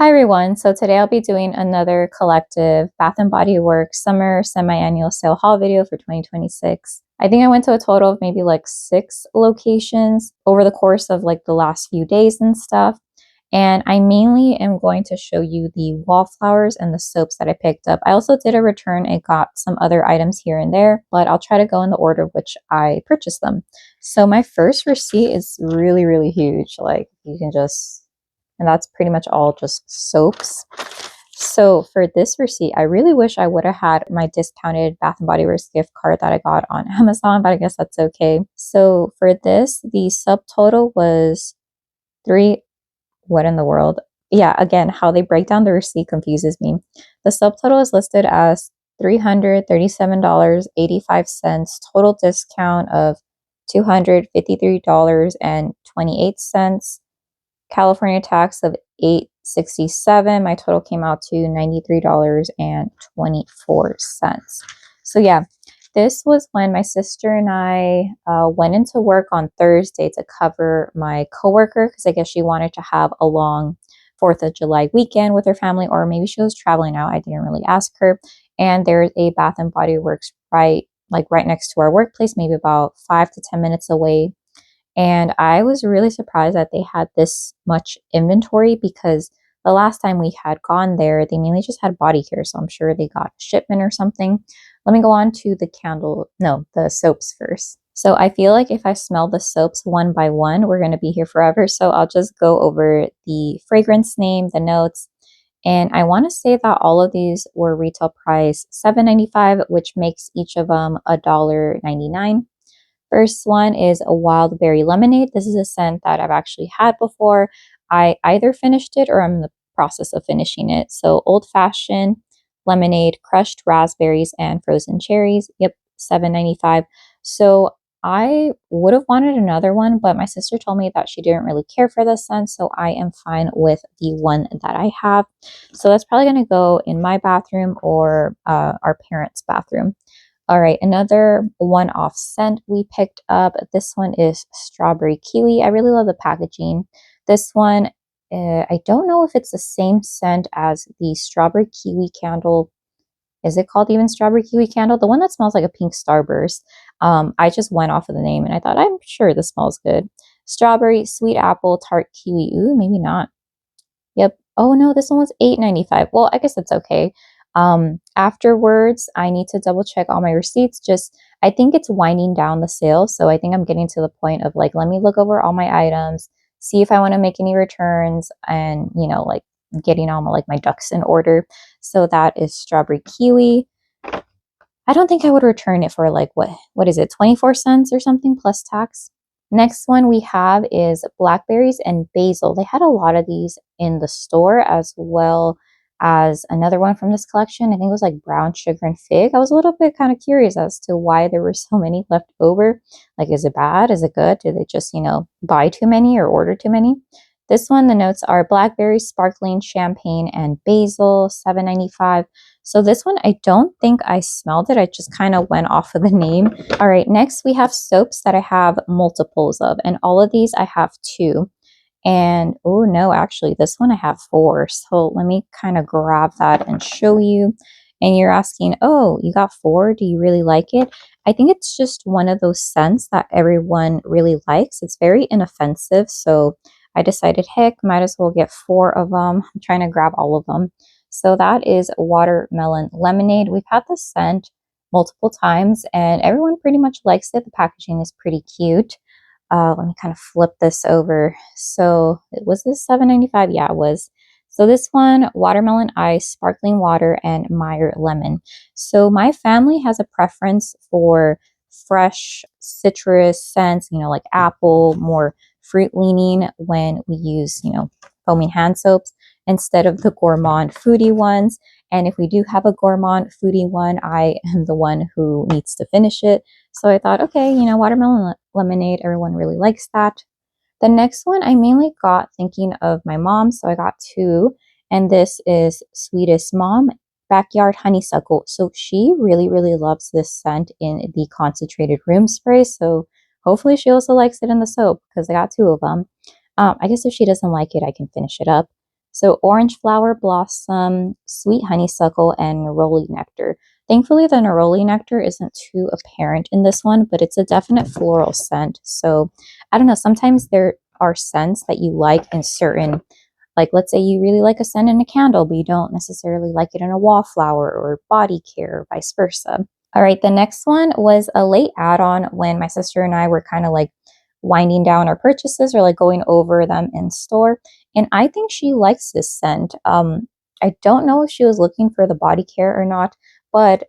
Hi everyone, so today I'll be doing another collective Bath& Body Works summer semi-annual sale haul video for 2026. I think I went to a total of maybe like 6 locations over the course of like the last few days and stuff. And I mainly am going to show you the Wallflowers and the soaps that I picked up. I also did a return and got some other items here and there, but I'll try to go in the order which I purchased them. So my first receipt is really huge. Like you can just, and that's pretty much all just soaps. So for this receipt, I really wish I would have had my discounted Bath & Body Works gift card that I got on Amazon, but I guess that's okay. So for this, the subtotal was what in the world? Yeah, again, how they break down the receipt confuses me. The subtotal is listed as $337.85, total discount of $253.28. California tax of $867. My total came out to $93.24. So yeah, this was when my sister and I went into work on Thursday to cover my coworker because I guess she wanted to have a long 4th of July weekend with her family, or maybe she was traveling out. I didn't really ask her. And there's a Bath & Body Works right next to our workplace, maybe about 5 to 10 minutes away. And I was really surprised that they had this much inventory because the last time we had gone there, they mainly just had body care. So I'm sure they got a shipment or something. Let me go on to the soaps first. So I feel like if I smell the soaps one by one, we're going to be here forever. So I'll just go over the fragrance name, the notes. And I want to say that all of these were retail price $7.95, which makes each of them $1.99. First one is a wild berry lemonade. This is a scent that I've actually had before. I either finished it or I'm in the process of finishing it. So old fashioned lemonade, crushed raspberries and frozen cherries. Yep, $7.95. So I would have wanted another one, but my sister told me that she didn't really care for this scent, so I am fine with the one that I have. So that's probably going to go in my bathroom or our parents' bathroom. All right, another one-off scent we picked up. This one is strawberry kiwi. I really love the packaging. This one, I don't know if it's the same scent as the strawberry kiwi candle. Is it called even strawberry kiwi candle? The one that smells like a pink starburst. I just went off of the name and I thought, I'm sure this smells good. Strawberry, sweet apple, tart kiwi. Ooh, maybe not. Yep. Oh no, this one was $8.95. Well, I guess it's okay. Afterwards, I need to double check all my receipts. I think it's winding down the sale. So I think I'm getting to the point of like, let me look over all my items, see if I want to make any returns and, like getting all my ducks in order. So that is strawberry kiwi. I don't think I would return it for like, what is it? 24 cents or something plus tax. Next one we have is blackberries and basil. They had a lot of these in the store as well as another one from this collection. I think it was like brown sugar and fig. I was a little bit kind of curious as to why there were so many left over. Like, is it bad? Is it good? Did they just, buy too many or order too many? This one, the notes are blackberry, sparkling, champagne, and basil, $7.95. So this one, I don't think I smelled it. I just kind of went off of the name. All right, next we have soaps that I have multiples of, and all of these I have 2. And oh no, actually this one I have 4. So let me kind of grab that and show you. And you're asking, oh, you got 4? Do you really like it? I think it's just one of those scents that everyone really likes. It's very inoffensive. So I decided, heck, might as well get 4 of them. I'm trying to grab all of them. So that is watermelon lemonade. We've had this scent multiple times and everyone pretty much likes it. The packaging is pretty cute. Let me kind of flip this over. So was this $7.95? Yeah, it was. So this one, watermelon ice, sparkling water, and Meyer lemon. So my family has a preference for fresh citrus scents, like apple, more fruit leaning when we use, foaming hand soaps instead of the gourmand foodie ones. And if we do have a gourmand foodie one, I am the one who needs to finish it. So I thought, okay, watermelon lemonade, everyone really likes that. The next one I mainly got thinking of my mom, so I got 2. And this is Sweetest Mom Backyard Honeysuckle. So she really loves this scent in the concentrated room spray. So hopefully she also likes it in the soap because I got 2 of them. I guess if she doesn't like it, I can finish it up. So orange flower blossom, sweet honeysuckle, and neroli nectar. Thankfully, the neroli nectar isn't too apparent in this one, but it's a definite floral scent. So I don't know, sometimes there are scents that you like in certain, like let's say you really like a scent in a candle, but you don't necessarily like it in a wallflower or body care, or vice versa. All right, the next one was a late add-on when my sister and I were kind of like winding down our purchases or like going over them in store. And I think she likes this scent. I don't know if she was looking for the body care or not, but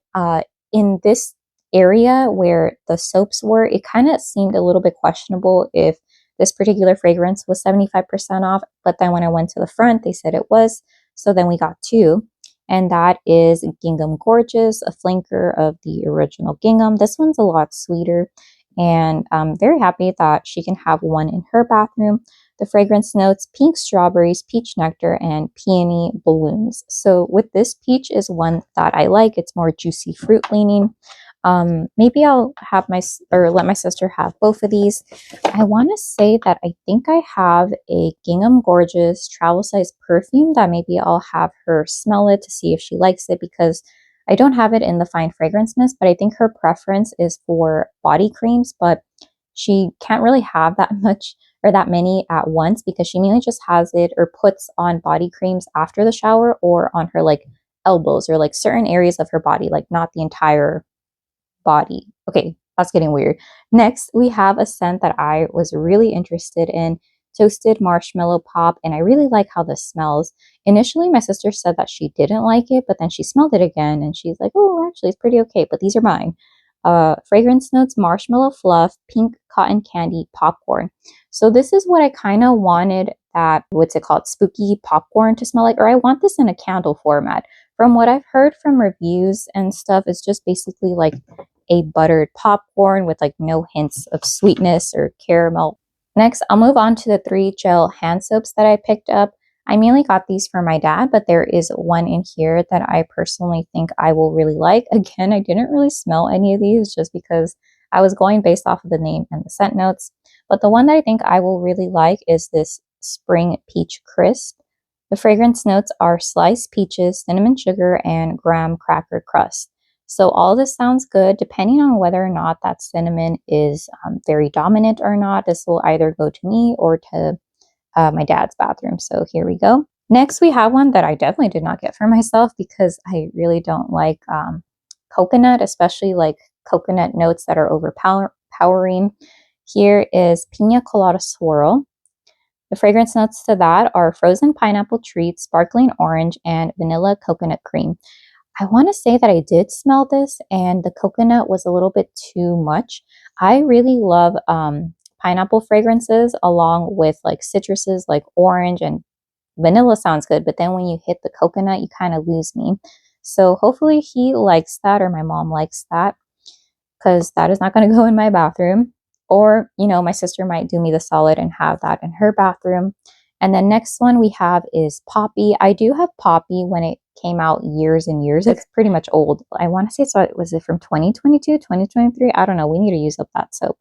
in this area where the soaps were, it kind of seemed a little bit questionable if this particular fragrance was 75% off. But then when I went to the front, they said it was. So then we got two. And that is Gingham Gorgeous, a flanker of the original Gingham. This one's a lot sweeter, and I'm very happy that she can have one in her bathroom. The fragrance notes pink strawberries, peach nectar, and peony balloons. So with this peach is one that I like. It's more juicy fruit leaning. Maybe I'll have let my sister have both of these. I want to say that I think I have a Gingham Gorgeous travel size perfume that maybe I'll have her smell it to see if she likes it, because I don't have it in the fine fragrance mist, but I think her preference is for body creams, but she can't really have that much or that many at once because she mainly just has it or puts on body creams after the shower or on her like elbows or like certain areas of her body, like not the entire body. Okay, that's getting weird. Next, we have a scent that I was really interested in, toasted marshmallow pop, and I really like how this smells. Initially, my sister said that she didn't like it, but then she smelled it again and she's like, oh, actually, it's pretty okay, but these are mine. Fragrance notes, marshmallow fluff, pink cotton candy, popcorn. So this is what I kind of wanted that, what's it called, spooky popcorn to smell like, or I want this in a candle format. From what I've heard from reviews and stuff, it's just basically like a buttered popcorn with like no hints of sweetness or caramel. Next, I'll move on to the 3 gel hand soaps that I picked up. I mainly got these for my dad, but there is one in here that I personally think I will really like. Again, I didn't really smell any of these just because I was going based off of the name and the scent notes. But the one that I think I will really like is this Spring Peach Crisp. The fragrance notes are sliced peaches, cinnamon sugar, and graham cracker crust. So all this sounds good. Depending on whether or not that cinnamon is very dominant or not, this will either go to me or to my dad's bathroom. So here we go. Next, we have one that I definitely did not get for myself because I really don't like coconut, especially like coconut notes that are overpowering. Here is Pina Colada Swirl. The fragrance notes to that are frozen pineapple treats, sparkling orange, and vanilla coconut cream. I want to say that I did smell this and the coconut was a little bit too much. I really love pineapple fragrances along with like citruses like orange, and vanilla sounds good, but then when you hit the coconut, you kind of lose me. So hopefully he likes that or my mom likes that, because that is not going to go in my bathroom. Or, you know, my sister might do me the solid and have that in her bathroom. And the next one we have is Poppy. I do have Poppy when it came out years and years. It's pretty much old. I want to say, so was it from 2022, 2023? I don't know. We need to use up that soap.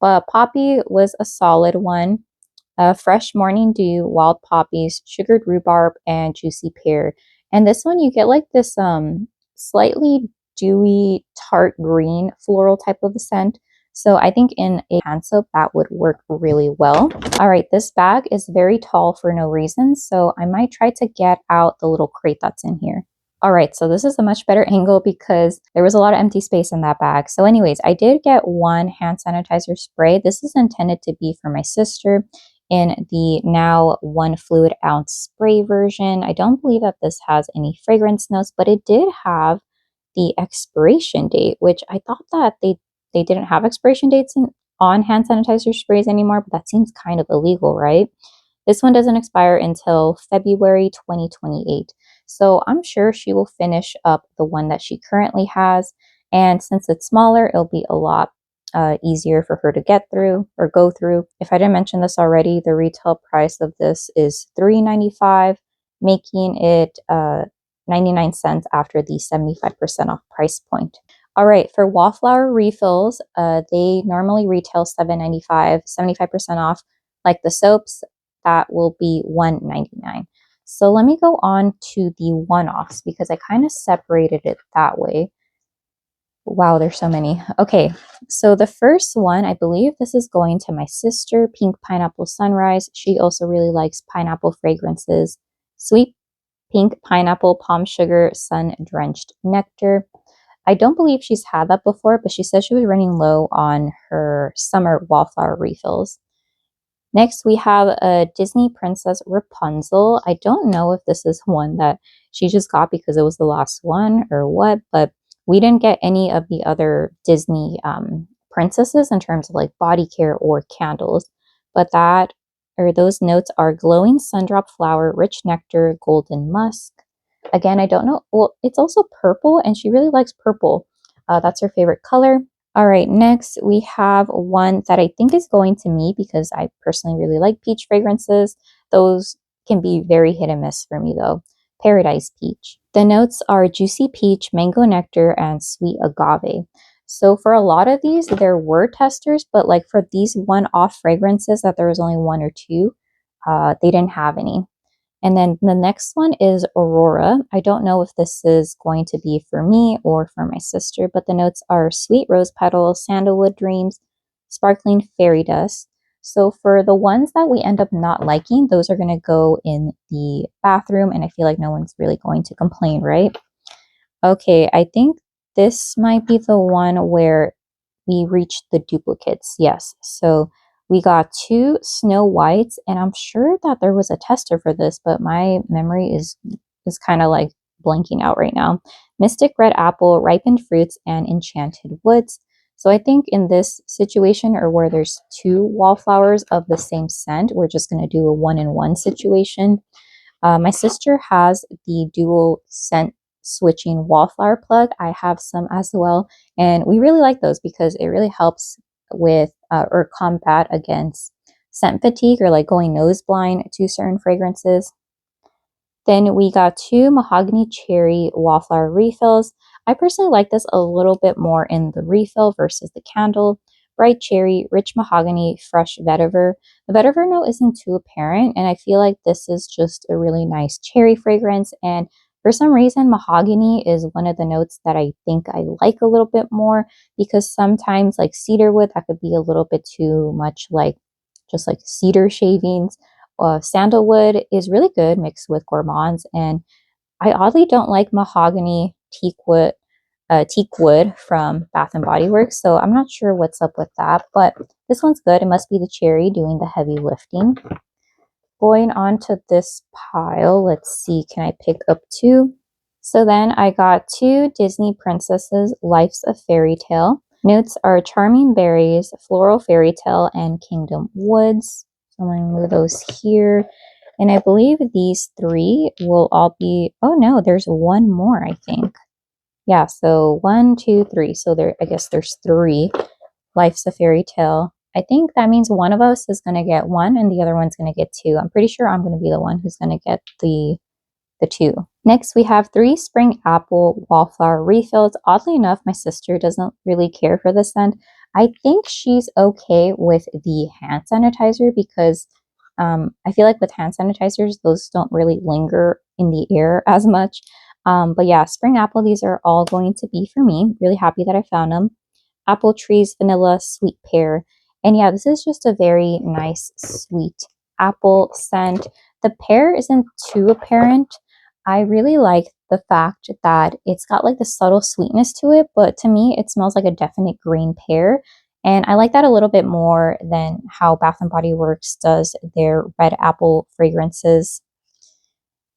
But Poppy was a solid one. Fresh morning dew, wild poppies, sugared rhubarb, and juicy pear. And this one you get like this slightly dewy tart green floral type of a scent. So I think in a hand soap that would work really well. All right, this bag is very tall for no reason, so I might try to get out the little crate that's in here. All right, so this is a much better angle because there was a lot of empty space in that bag. So anyways, I did get one hand sanitizer spray. This is intended to be for my sister in the now 1 fluid ounce spray version. I don't believe that this has any fragrance notes, but it did have the expiration date, which I thought that they didn't have expiration dates on hand sanitizer sprays anymore, but that seems kind of illegal, right? This one doesn't expire until February 2028. So I'm sure she will finish up the one that she currently has. And since it's smaller, it'll be a lot easier for her to get through or go through. If I didn't mention this already, the retail price of this is $3.95, making it 99 cents after the 75% off price point. All right, for Wallflower refills, they normally retail $7.95, 75% off. Like the soaps, that will be $1.99. So let me go on to the one-offs because I kind of separated it that way. Wow, there's so many. Okay, so the first one, I believe this is going to my sister, Pink Pineapple Sunrise. She also really likes pineapple fragrances. Sweet Pink Pineapple Palm Sugar Sun Drenched Nectar. I don't believe she's had that before, but she said she was running low on her summer wallflower refills. Next, we have a Disney Princess Rapunzel. I don't know if this is one that she just got because it was the last one or what, but we didn't get any of the other Disney princesses in terms of like body care or candles. But that, or those notes are glowing sundrop flower, rich nectar, golden musk. Again, I don't know. Well, it's also purple, and she really likes purple. That's her favorite color. All right, next we have one that I think is going to me because I personally really like peach fragrances. Those can be very hit and miss for me though. Paradise Peach. The notes are juicy peach, mango nectar, and sweet agave. So for a lot of these, there were testers, but like for these one-off fragrances that there was only one or two, they didn't have any. And then the next one is Aurora. I don't know if this is going to be for me or for my sister, but the notes are sweet rose petals, sandalwood dreams, sparkling fairy dust. So for the ones that we end up not liking, those are going to go in the bathroom, and I feel like no one's really going to complain, right? Okay, I think this might be the one where we reached the duplicates. Yes. So we got two Snow Whites, and I'm sure that there was a tester for this, but my memory is kind of like blanking out right now. Mystic Red Apple, Ripened Fruits, and Enchanted Woods. So I think in this situation, or where there's two wallflowers of the same scent, we're just going to do a one-in-one situation. My sister has the dual scent switching wallflower plug. I have some as well, and we really like those because it really helps with or combat against scent fatigue or like going nose blind to certain fragrances. Then we got two mahogany cherry wallflower refills. I personally like this a little bit more in the refill versus the candle. Bright cherry, rich mahogany, fresh vetiver. The vetiver note isn't too apparent, and I feel like this is just a really nice cherry fragrance. And for some reason, mahogany is one of the notes that I think I like a little bit more because sometimes, like cedarwood, that could be a little bit too much like just like cedar shavings. Sandalwood is really good mixed with gourmands, and I oddly don't like mahogany teak wood from Bath and Body Works, so I'm not sure what's up with that, but this one's good. It must be the cherry doing the heavy lifting. Going on to this pile, let's see, can I pick up two? So then I got two Disney Princesses, Life's a Fairy Tale. Notes are Charming Berries, Floral Fairy Tale, and Kingdom Woods. So I'm going to move those here. And I believe these three will all be, oh no, there's one more, I think. Yeah, so 1, 2, 3. So there, I guess there's three. Life's a Fairy Tale. I think that means one of us is going to get one and the other one's going to get two. I'm pretty sure I'm going to be the one who's going to get the two. Next, we have 3 Spring Apple Wallflower refills. Oddly enough, my sister doesn't really care for this scent. I think she's okay with the hand sanitizer because I feel like with hand sanitizers, those don't really linger in the air as much. But yeah, Spring Apple, these are all going to be for me. Really happy that I found them. Apple Trees, Vanilla, Sweet Pear. And yeah, this is just a very nice, sweet apple scent. The pear isn't too apparent. I really like the fact that it's got like the subtle sweetness to it, but to me, it smells like a definite green pear. And I like that a little bit more than how Bath and Body Works does their red apple fragrances.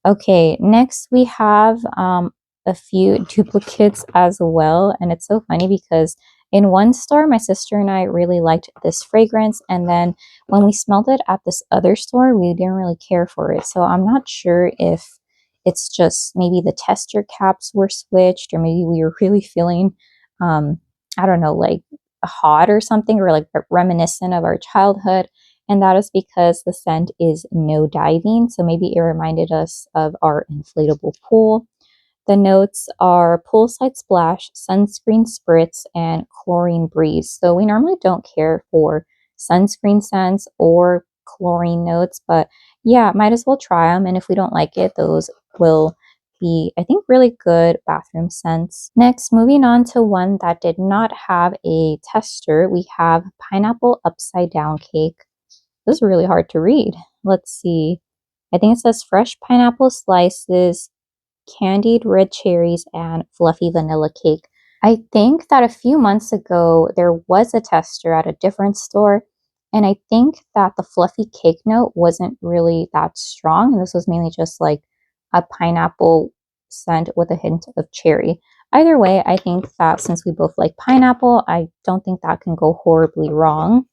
Okay, next we have a few duplicates as well. And it's so funny because in one store, my sister and I really liked this fragrance. And then when we smelled it at this other store, we didn't really care for it. So I'm not sure if it's just maybe the tester caps were switched or maybe we were really feeling, I don't know, like hot or something or like reminiscent of our childhood. And that is because the scent is no diving. So maybe it reminded us of our inflatable pool. The notes are poolside splash, sunscreen spritz, and chlorine breeze. So we normally don't care for sunscreen scents or chlorine notes, but yeah, might as well try them. And if we don't like it, those will be, I think, really good bathroom scents. Next, moving on to one that did not have a tester, we have pineapple upside down cake. This is really hard to read. Let's see. I think it says fresh pineapple slices, candied red cherries, and fluffy vanilla cake. I think that a few months ago there was a tester at a different store, and I think that the fluffy cake note wasn't really that strong, and this was mainly just like a pineapple scent with a hint of cherry. Either way, I think that since we both like pineapple, I don't think that can go horribly wrong.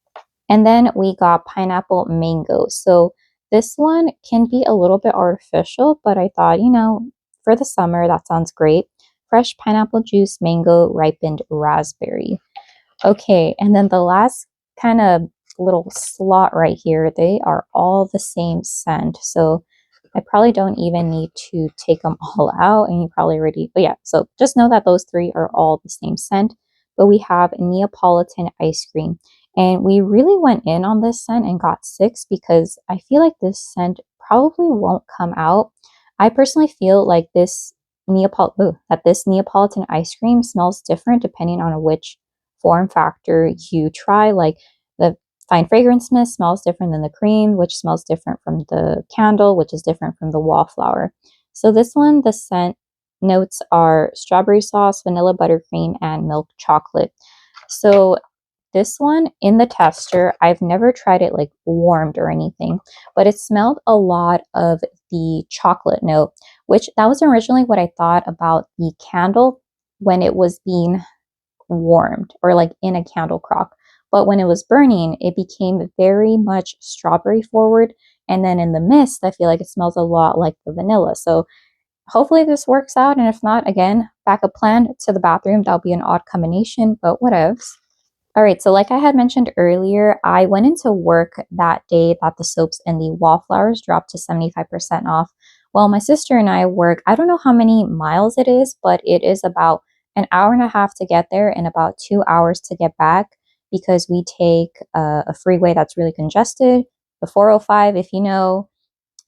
And then we got pineapple mango. So this one can be a little bit artificial, but I thought, for the summer, that sounds great. Fresh pineapple juice, mango, ripened raspberry. Okay, and then the last kind of little slot right here, they are all the same scent. So I probably don't even need to take them all out, and you probably already, but yeah, so just know that those three are all the same scent. But we have Neapolitan ice cream. And we really went in on this scent and got six because I feel like this scent probably won't come out. I personally feel like that this Neapolitan ice cream smells different depending on which form factor you try. Like the fine fragrance mist smells different than the cream, which smells different from the candle, which is different from the wallflower. So this one, the scent notes are strawberry sauce, vanilla buttercream, and milk chocolate. So this one in the tester, I've never tried it like warmed or anything, but it smelled a lot of the chocolate note, which that was originally what I thought about the candle when it was being warmed or like in a candle crock. But when it was burning, it became very much strawberry forward. And then in the mist, I feel like it smells a lot like the vanilla. So hopefully this works out. And if not, again, backup plan to the bathroom. That'll be an odd combination, but whatevs. All right, so like I had mentioned earlier, I went into work that day that the soaps and the Wallflowers dropped to 75% off. Well, my sister and I work, I don't know how many miles it is, but it is about an hour and a half to get there and about 2 hours to get back because we take a freeway that's really congested. The 405, if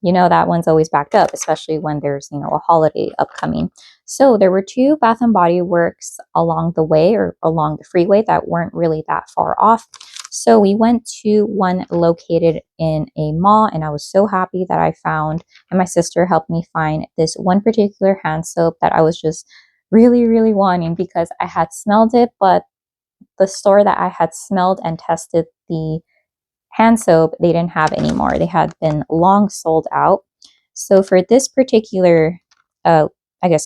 that one's always backed up, especially when there's, a holiday upcoming. So there were two Bath and Body Works along the way or along the freeway that weren't really that far off. So we went to one located in a mall, and I was so happy that I found, and my sister helped me find this one particular hand soap that I was just really, really wanting because I had smelled it, but the store that I had smelled and tested the hand soap, they didn't have anymore. They had been long sold out. So for this particular,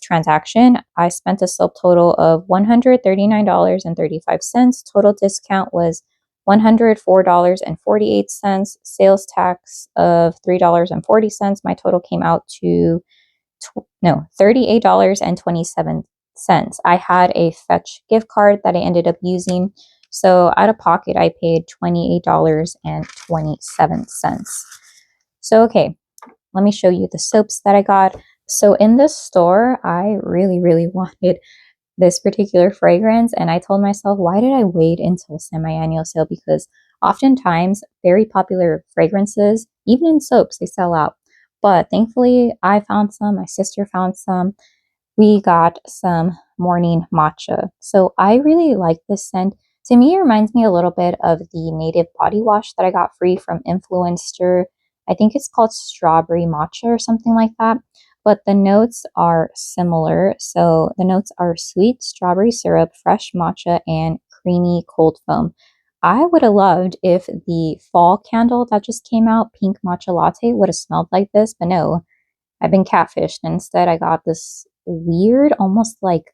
transaction, I spent a subtotal of $139.35. Total discount was $104.48. Sales tax of $3.40. My total came out to $38.27. I had a Fetch gift card that I ended up using. So out of pocket, I paid $28.27. So, okay, let me show you the soaps that I got. So in this store, I really, really wanted this particular fragrance. And I told myself, why did I wait until semi-annual sale? Because oftentimes very popular fragrances, even in soaps, they sell out. But thankfully, I found some, my sister found some. We got some morning matcha. So I really like this scent. To me, it reminds me a little bit of the native body wash that I got free from Influencer. I think it's called strawberry matcha or something like that. But the notes are similar. So the notes are sweet strawberry syrup, fresh matcha, and creamy cold foam. I would have loved if the fall candle that just came out, pink matcha latte, would have smelled like this, but no, I've been catfished. Instead, I got this weird, almost like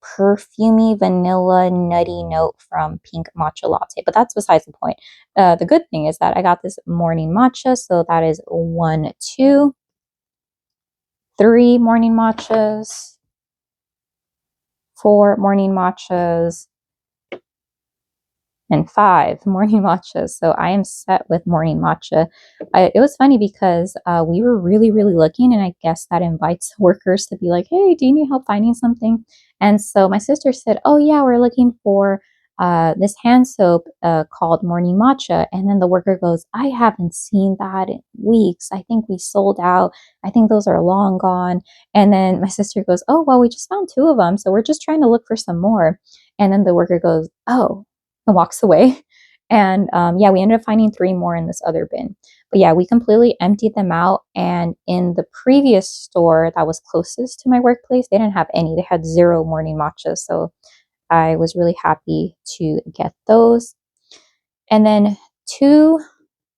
perfumey vanilla nutty note from pink matcha latte, but that's besides the point. The good thing is that I got this morning matcha, so that is 1, 2, 3 morning matchas, 4 morning matchas, and 5 morning matchas. So I am set with morning matcha. It was funny because we were really, really looking, and I guess that invites workers to be like, hey, do you need help finding something? And so my sister said, oh yeah, we're looking for this hand soap called Morning Matcha. And then the worker goes, I haven't seen that in weeks. I think we sold out. I think those are long gone. And then my sister goes, oh, well, we just found 2 of them. So we're just trying to look for some more. And then the worker goes, oh, and walks away. And yeah, we ended up finding 3 more in this other bin. But yeah, we completely emptied them out. And in the previous store that was closest to my workplace, they didn't have any. They had 0 morning matchas. So I was really happy to get those. And then 2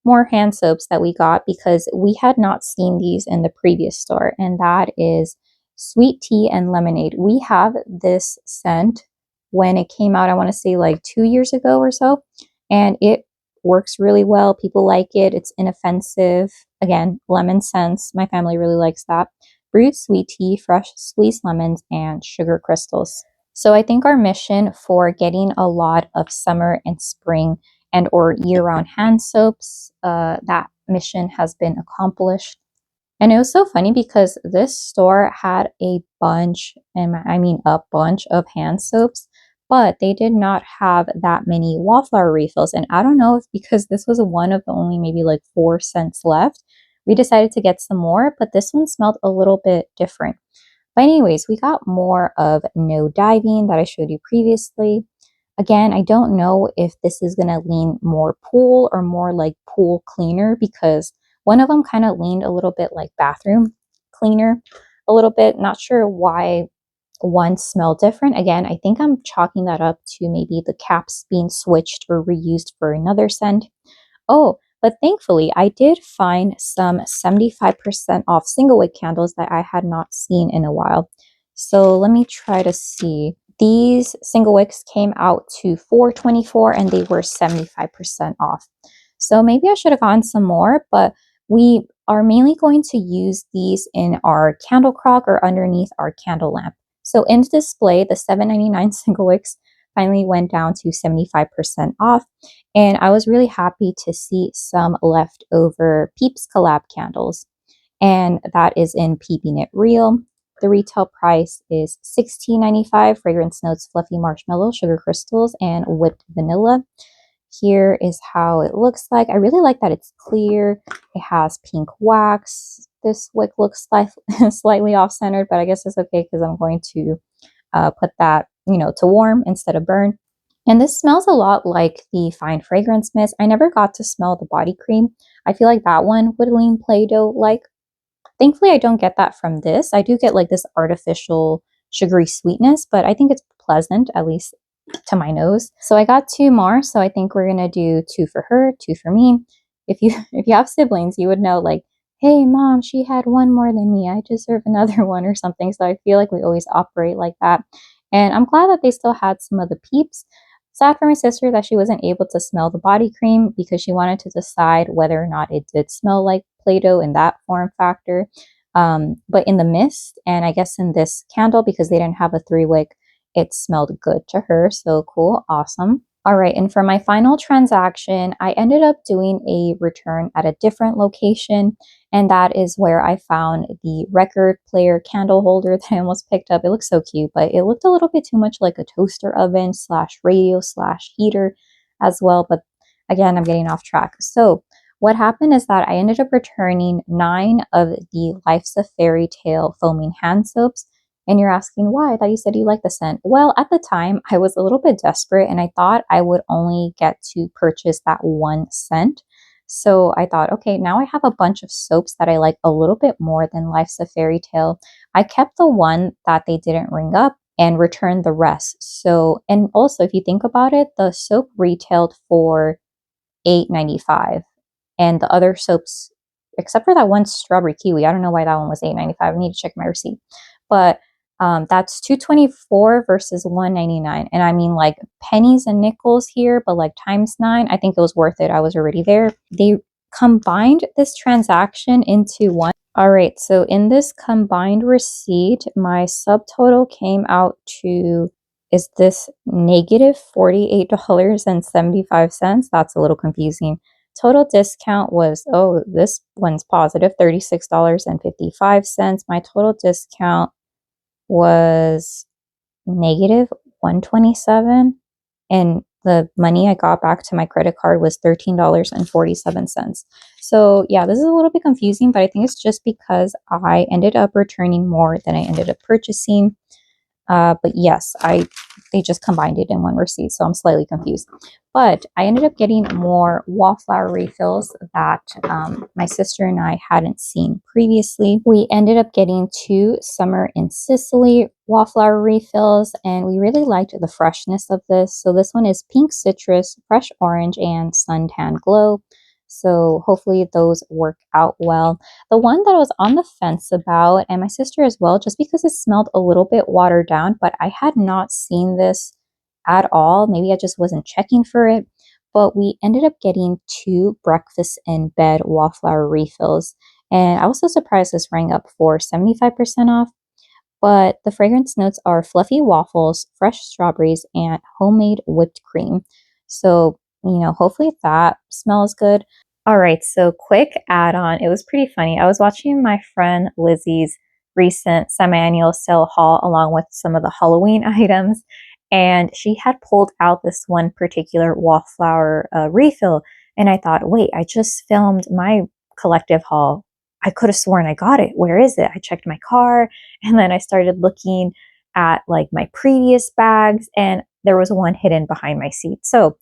more hand soaps that we got because we had not seen these in the previous store, and that is sweet tea and lemonade. We have this scent when it came out, I want to say like 2 years ago or so, and it works really well. People like it. It's inoffensive. Again, lemon scents. My family really likes that. Brewed sweet tea, fresh squeezed lemons, and sugar crystals. So I think our mission for getting a lot of summer and spring and or year-round hand soaps, that mission has been accomplished. And it was so funny because this store had a bunch, and I mean a bunch of hand soaps, but they did not have that many Wallflower refills. And I don't know if because this was one of the only maybe like 4 scents left, we decided to get some more, but this one smelled a little bit different. But anyways, we got more of No Diving that I showed you previously. Again, I don't know if this is going to lean more pool or more like pool cleaner because one of them kind of leaned a little bit like bathroom cleaner a little bit. Not sure why one smelled different. Again, I think I'm chalking that up to maybe the caps being switched or reused for another scent. Oh, but thankfully, I did find some 75% off single wick candles that I had not seen in a while. So let me try to see. These single wicks came out to $4.24 and they were 75% off. So maybe I should have gotten some more, but we are mainly going to use these in our candle crock or underneath our candle lamp. So in display, the $7.99 single wicks finally went down to 75% off. And I was really happy to see some leftover Peeps collab candles. And that is in Peeping It Real. The retail price is $16.95. Fragrance notes, fluffy marshmallow, sugar crystals, and whipped vanilla. Here is how it looks like. I really like that it's clear. It has pink wax. This wick looks slightly off-centered, but I guess it's okay because I'm going to put that, to warm instead of burn. And this smells a lot like the Fine Fragrance Mist. I never got to smell the body cream. I feel like that one would lean Play-Doh like. Thankfully, I don't get that from this. I do get like this artificial sugary sweetness, but I think it's pleasant, at least to my nose. So I got 2 more. So I think we're gonna do 2 for her, 2 for me. If you have siblings, you would know like, hey mom, she had 1 more than me. I deserve another one or something. So I feel like we always operate like that. And I'm glad that they still had some of the Peeps. Sad for my sister that she wasn't able to smell the body cream because she wanted to decide whether or not it did smell like Play-Doh in that form factor. But in the mist, and I guess in this candle, because they didn't have a 3-wick, it smelled good to her. So cool, awesome. All right, and for my final transaction, I ended up doing a return at a different location, and that is where I found the record player candle holder that I almost picked up. It looks so cute, but it looked a little bit too much like a toaster oven slash radio slash heater as well. But again, I'm getting off track. So what happened is that I ended up returning 9 of the Life's a Fairy Tale foaming hand soaps. And you're asking why? I thought you said you liked the scent. Well, at the time, I was a little bit desperate and I thought I would only get to purchase that 1 scent. So I thought, okay, now I have a bunch of soaps that I like a little bit more than Life's a Fairy Tale. I kept the one that they didn't ring up and returned the rest. So, and also if you think about it, the soap retailed for $8.95 and the other soaps, except for that one strawberry kiwi, I don't know why that one was $8.95. I need to check my receipt. But that's $2.24 versus $1.99. And I mean like pennies and nickels here, but like times 9, I think it was worth it. I was already there. They combined this transaction into one. All right, so in this combined receipt, my subtotal came out to, is this negative $48.75? That's a little confusing. Total discount was, oh, this one's positive, $36.55. My total discount was negative $127. and the money I got back to my credit card was $13.47. So yeah, this is a little bit confusing, but I think it's just because I ended up returning more than I ended up purchasing. But yes, they just combined it in one receipt, so I'm slightly confused. But I ended up getting more Wallflower refills that my sister and I hadn't seen previously. We ended up getting 2 Summer in Sicily Wallflower refills, and we really liked the freshness of this. So this one is Pink Citrus, Fresh Orange, and Suntan Glow. So hopefully those work out well. The one that I was on the fence about, and my sister as well, just because it smelled a little bit watered down, but I had not seen this at all. Maybe I just wasn't checking for it. But we ended up getting 2 breakfast in bed Wallflower refills. And I was so surprised this rang up for 75% off. But the fragrance notes are fluffy waffles, fresh strawberries, and homemade whipped cream. So, hopefully that smells good. All right, so quick add-on. It was pretty funny. I was watching my friend Lizzie's recent semi-annual sale haul along with some of the Halloween items, and she had pulled out this one particular Wallflower refill, and I thought, wait, I just filmed my collective haul. I could have sworn I got it. Where is it? I checked my car, and then I started looking at like my previous bags, and there was one hidden behind my seat. So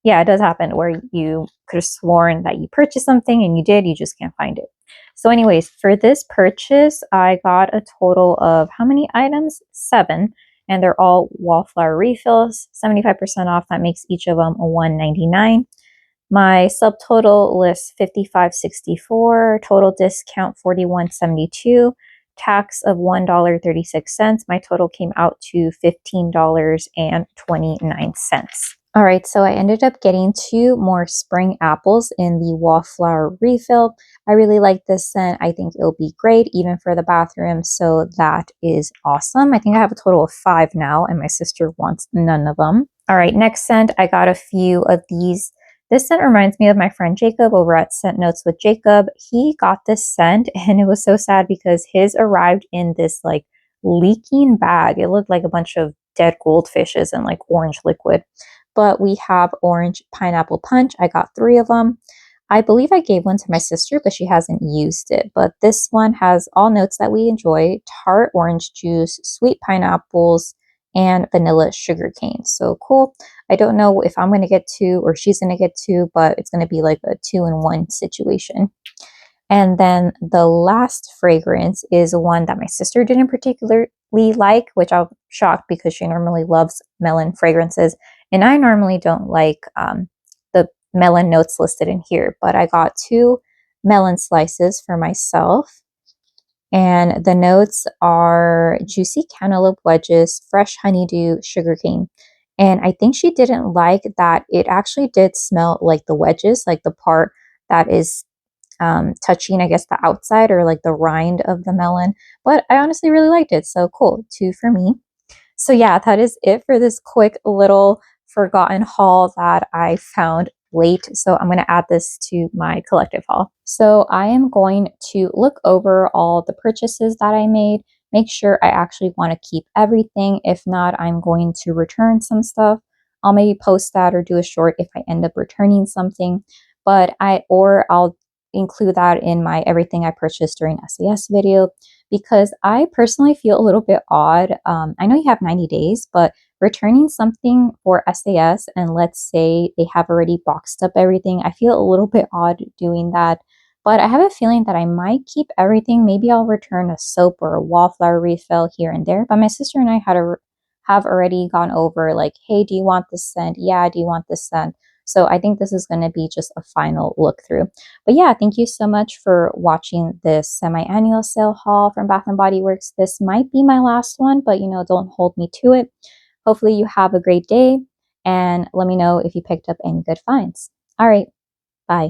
yeah, it does happen where you could have sworn that you purchased something and you did, you just can't find it. So anyways, for this purchase, I got a total of how many items? 7, and they're all Wallflower refills, 75% off. That makes each of them a $1.99. My subtotal lists $55.64, total discount $41.72, tax of $1.36. My total came out to $15.29. All right, so I ended up getting 2 more spring apples in the Wallflower refill. I really like this scent. I think it'll be great even for the bathroom, so that is awesome. I think I have a total of 5 now, and my sister wants none of them. All right, next scent, I got a few of these. This scent reminds me of my friend Jacob over at Scent Notes with Jacob. He got this scent, and it was so sad because his arrived in this like leaking bag. It looked like a bunch of dead goldfishes and like orange liquid. But we have orange pineapple punch. I got 3 of them. I believe I gave one to my sister, but she hasn't used it. But this one has all notes that we enjoy: tart orange juice, sweet pineapples, and vanilla sugar cane. So cool. I don't know if I'm going to get 2 or she's going to get 2, but it's going to be like a 2-in-1 situation. And then the last fragrance is one that my sister didn't particularly like, which I'm shocked because she normally loves melon fragrances. And I normally don't like the melon notes listed in here, but I got 2 melon slices for myself. And the notes are juicy cantaloupe wedges, fresh honeydew, sugarcane. And I think she didn't like that it actually did smell like the wedges, like the part that is touching, I guess, the outside or like the rind of the melon. But I honestly really liked it. So cool, 2 for me. So yeah, that is it for this quick little forgotten haul that I found late. So I'm going to add this to my collective haul. So I am going to look over all the purchases that I made, make sure I actually want to keep everything. If not, I'm going to return some stuff. I'll maybe post that or do a short if I end up returning something, but I'll include that in my everything I purchased during SAS video, because I personally feel a little bit odd. I know you have 90 days, but returning something for SAS and let's say they have already boxed up everything, I feel a little bit odd doing that. But I have a feeling that I might keep everything. Maybe I'll return a soap or a Wallflower refill here and there. But my sister and I have already gone over like, hey, do you want this scent? Yeah, do you want this scent? So I think this is going to be just a final look through. But yeah, thank you so much for watching this semi-annual sale haul from Bath & Body Works. This might be my last one, but don't hold me to it. Hopefully you have a great day, and let me know if you picked up any good finds. All right, bye.